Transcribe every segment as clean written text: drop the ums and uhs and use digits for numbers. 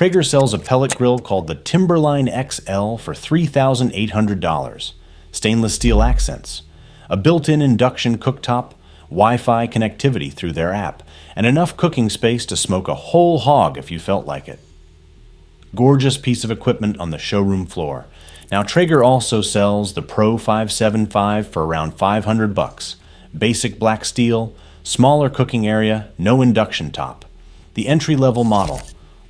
Traeger sells a pellet grill called the Timberline XL for $3,800. Stainless steel accents, a built-in induction cooktop, Wi-Fi connectivity through their app, and enough cooking space to smoke a whole hog if you felt like it. Gorgeous piece of equipment on the showroom floor. Now Traeger also sells the Pro 575 for around $500. Basic black steel, smaller cooking area, no induction top. The entry-level model.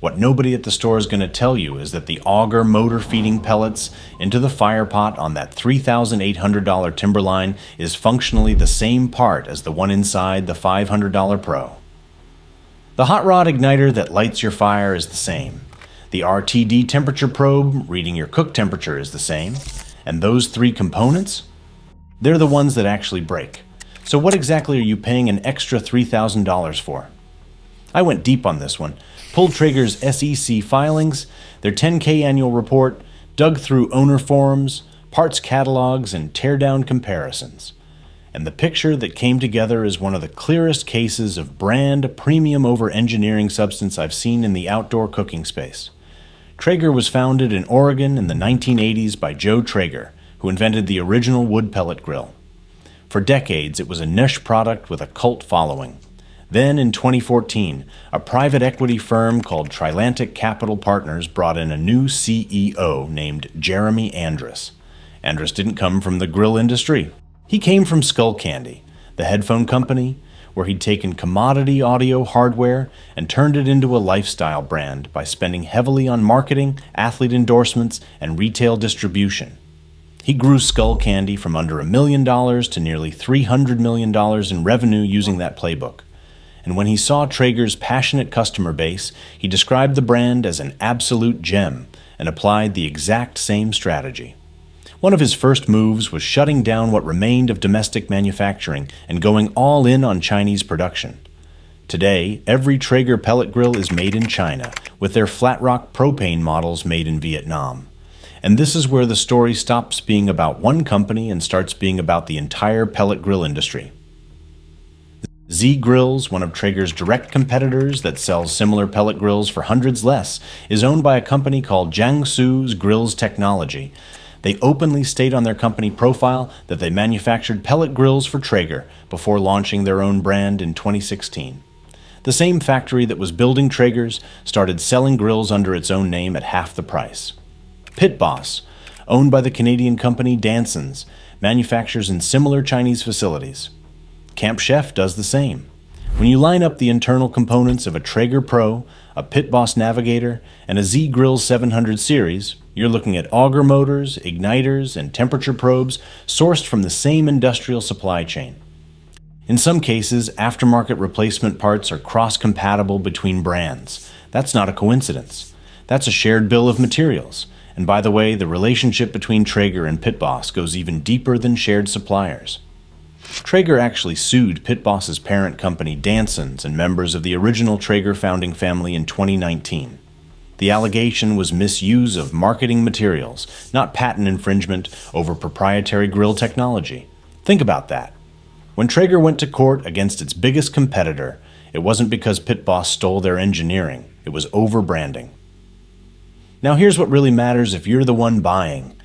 What nobody at the store is going to tell you is that the auger motor feeding pellets into the fire pot on that $3,800 Timberline is functionally the same part as the one inside the $500 Pro. The hot rod igniter that lights your fire is the same. The RTD temperature probe reading your cook temperature is the same. And those three components? They're the ones that actually break. So what exactly are you paying an extra $3,000 for? I went deep on this one, pulled Traeger's SEC filings, their 10K annual report, dug through owner forums, parts catalogs, and teardown comparisons. And the picture that came together is one of the clearest cases of brand premium over engineering substance I've seen in the outdoor cooking space. Traeger was founded in Oregon in the 1980s by Joe Traeger, who invented the original wood pellet grill. For decades, it was a niche product with a cult following. Then, in 2014, a private equity firm called Trilantic Capital Partners brought in a new CEO named Jeremy Andrus. Andrus didn't come from the grill industry. He came from Skullcandy, the headphone company, where he'd taken commodity audio hardware and turned it into a lifestyle brand by spending heavily on marketing, athlete endorsements, and retail distribution. He grew Skullcandy from under $1 million to nearly $300 million in revenue using that playbook. And when he saw Traeger's passionate customer base, he described the brand as an absolute gem and applied the exact same strategy. One of his first moves was shutting down what remained of domestic manufacturing and going all in on Chinese production. Today, every Traeger pellet grill is made in China, with their flat rock propane models made in Vietnam. And this is where the story stops being about one company and starts being about the entire pellet grill industry. Z Grills, one of Traeger's direct competitors that sells similar pellet grills for hundreds less, is owned by a company called Jiangsu's Grills Technology. They openly state on their company profile that they manufactured pellet grills for Traeger before launching their own brand in 2016. The same factory that was building Traegers started selling grills under its own name at half the price. Pit Boss, owned by the Canadian company Danson's, manufactures in similar Chinese facilities. Camp Chef does the same. When you line up the internal components of a Traeger Pro, a Pit Boss Navigator, and a Z Grills 700 series, you're looking at auger motors, igniters, and temperature probes sourced from the same industrial supply chain. In some cases, aftermarket replacement parts are cross-compatible between brands. That's not a coincidence. That's a shared bill of materials. And by the way, the relationship between Traeger and Pit Boss goes even deeper than shared suppliers. Traeger actually sued Pit Boss's parent company Danson's and members of the original Traeger founding family in 2019. The allegation was misuse of marketing materials, not patent infringement over proprietary grill technology. Think about that. When Traeger went to court against its biggest competitor, it wasn't because Pit Boss stole their engineering, it was over-branding. Now here's what really matters if you're the one buying.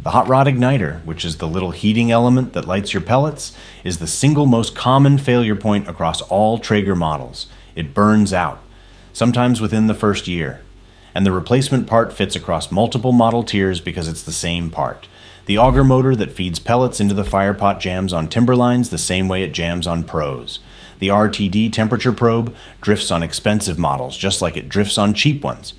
The hot rod igniter, which is the little heating element that lights your pellets, is the single most common failure point across all Traeger models. It burns out, sometimes within the first year. And the replacement part fits across multiple model tiers because it's the same part. The auger motor that feeds pellets into the firepot jams on Timberlines the same way it jams on Pros. The RTD temperature probe drifts on expensive models just like it drifts on cheap ones.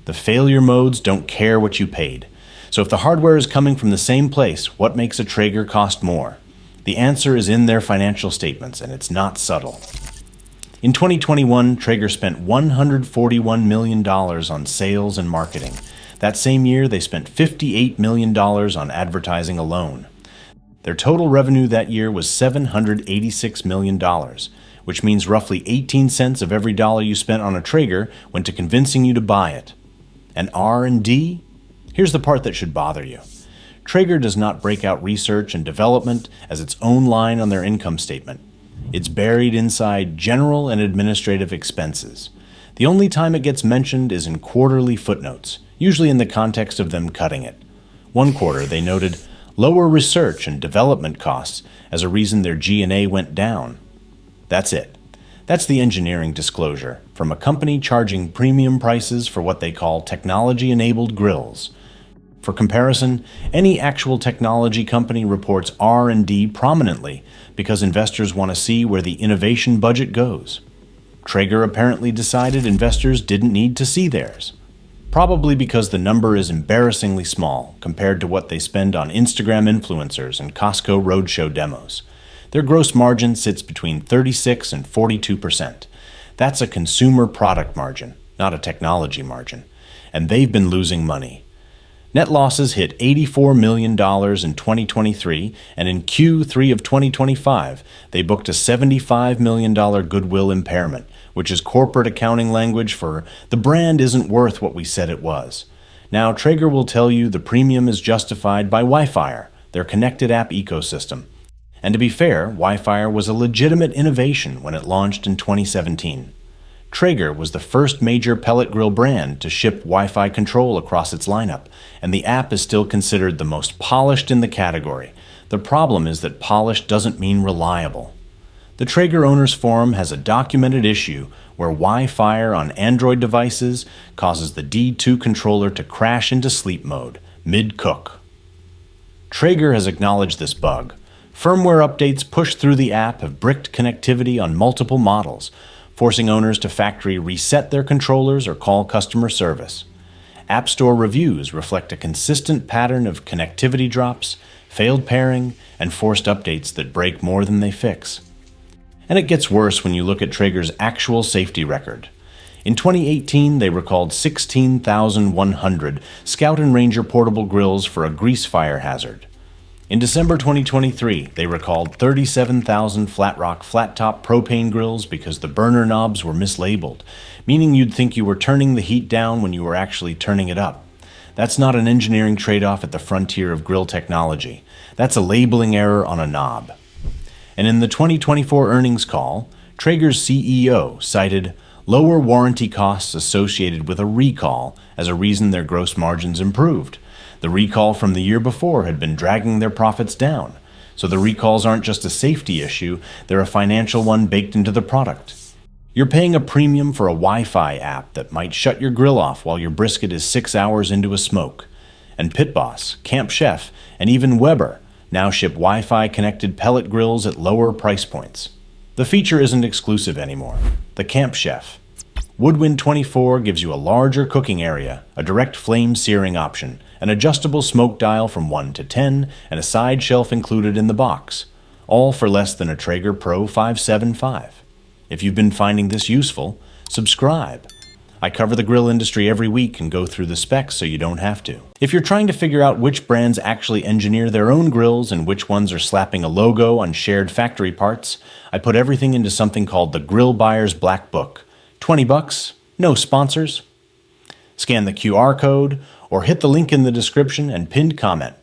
The failure modes don't care what you paid. So if the hardware is coming from the same place, what makes a Traeger cost more? The answer is in their financial statements, and it's not subtle. In 2021, Traeger spent $141 million on sales and marketing. That same year, they spent $58 million on advertising alone. Their total revenue that year was $786 million, which means roughly 18 cents of every dollar you spent on a Traeger went to convincing you to buy it. And R&D? Here's the part that should bother you. Traeger does not break out research and development as its own line on their income statement. It's buried inside general and administrative expenses. The only time it gets mentioned is in quarterly footnotes, usually in the context of them cutting it. One quarter, they noted lower research and development costs as a reason their G&A went down. That's it. That's the engineering disclosure from a company charging premium prices for what they call technology-enabled grills. For comparison, any actual technology company reports R&D prominently because investors want to see where the innovation budget goes. Traeger apparently decided investors didn't need to see theirs, probably because the number is embarrassingly small compared to what they spend on Instagram influencers and Costco roadshow demos. Their gross margin sits between 36 and 42%. That's a consumer product margin, not a technology margin, and they've been losing money. Net losses hit $84 million in 2023, and in Q3 of 2025, they booked a $75 million goodwill impairment, which is corporate accounting language for the brand isn't worth what we said it was. Now, Traeger will tell you the premium is justified by Wi-Fi, their connected app ecosystem. And to be fair, Wi-Fi was a legitimate innovation when it launched in 2017. Traeger was the first major pellet grill brand to ship Wi-Fi control across its lineup, and the app is still considered the most polished in the category. The problem is that polished doesn't mean reliable. The Traeger Owners Forum has a documented issue where Wi-Fi on Android devices causes the D2 controller to crash into sleep mode, mid-cook. Traeger has acknowledged this bug. Firmware updates pushed through the app have bricked connectivity on multiple models, forcing owners to factory reset their controllers or call customer service. App Store reviews reflect a consistent pattern of connectivity drops, failed pairing, and forced updates that break more than they fix. And it gets worse when you look at Traeger's actual safety record. In 2018, they recalled 16,100 Scout and Ranger portable grills for a grease fire hazard. In December 2023, they recalled 37,000 Flatrock flat-top propane grills because the burner knobs were mislabeled, meaning you'd think you were turning the heat down when you were actually turning it up. That's not an engineering trade-off at the frontier of grill technology. That's a labeling error on a knob. And in the 2024 earnings call, Traeger's CEO cited lower warranty costs associated with a recall as a reason their gross margins improved. The recall from the year before had been dragging their profits down, so the recalls aren't just a safety issue, they're a financial one baked into the product. You're paying a premium for a Wi-Fi app that might shut your grill off while your brisket is 6 hours into a smoke. And Pit Boss, Camp Chef, and even Weber now ship Wi-Fi connected pellet grills at lower price points. The feature isn't exclusive anymore. The Camp Chef. Woodwind 24 gives you a larger cooking area, a direct flame searing option, an adjustable smoke dial from 1 to 10, and a side shelf included in the box, all for less than a Traeger Pro 575. If you've been finding this useful, subscribe. I cover the grill industry every week and go through the specs so you don't have to. If you're trying to figure out which brands actually engineer their own grills and which ones are slapping a logo on shared factory parts, I put everything into something called the Grill Buyer's Black Book. $20, no sponsors. Scan the QR code or hit the link in the description and pinned comment.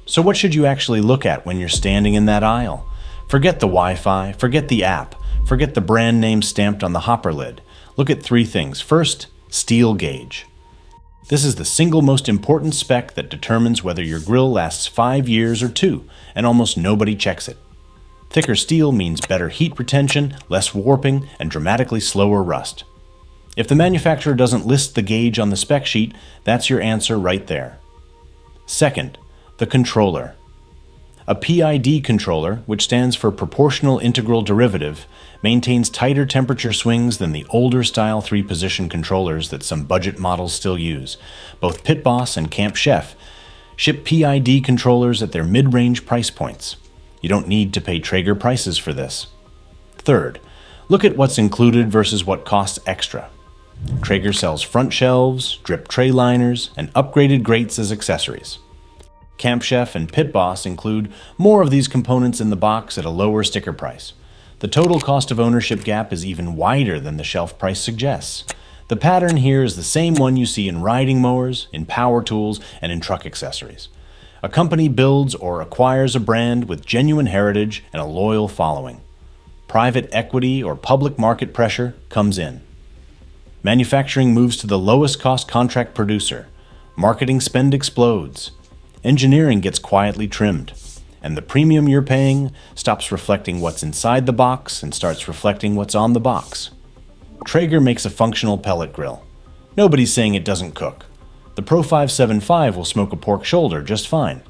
So what should you actually look at when you're standing in that aisle? Forget the Wi-Fi, forget the app, forget the brand name stamped on the hopper lid. Look at three things. First, steel gauge. This is the single most important spec that determines whether your grill lasts 5 years or 2, and almost nobody checks it. Thicker steel means better heat retention, less warping, and dramatically slower rust. If the manufacturer doesn't list the gauge on the spec sheet, that's your answer right there. Second, the controller. A PID controller, which stands for Proportional Integral Derivative, maintains tighter temperature swings than the older style 3-position controllers that some budget models still use. Both Pit Boss and Camp Chef ship PID controllers at their mid-range price points. You don't need to pay Traeger prices for this. Third, look at what's included versus what costs extra. Traeger sells front shelves, drip tray liners, and upgraded grates as accessories. Camp Chef and Pit Boss include more of these components in the box at a lower sticker price. The total cost of ownership gap is even wider than the shelf price suggests. The pattern here is the same one you see in riding mowers, in power tools, and in truck accessories. A company builds or acquires a brand with genuine heritage and a loyal following. Private equity or public market pressure comes in. Manufacturing moves to the lowest cost contract producer. Marketing spend explodes. Engineering gets quietly trimmed. And the premium you're paying stops reflecting what's inside the box and starts reflecting what's on the box. Traeger makes a functional pellet grill. Nobody's saying it doesn't cook. The Pro 575 will smoke a pork shoulder just fine.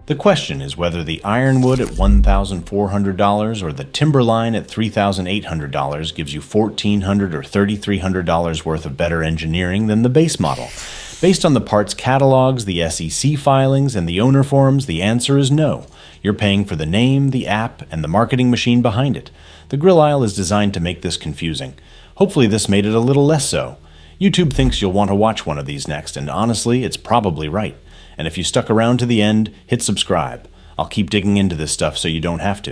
The question is whether the Ironwood at $1,400 or the Timberline at $3,800 gives you $1,400 or $3,300 worth of better engineering than the base model. Based on the parts catalogs, the SEC filings, and the owner forms, the answer is no. You're paying for the name, the app, and the marketing machine behind it. The grill aisle is designed to make this confusing. Hopefully this made it a little less so. YouTube thinks you'll want to watch one of these next, and honestly, it's probably right. And if you stuck around to the end, hit subscribe. I'll keep digging into this stuff so you don't have to.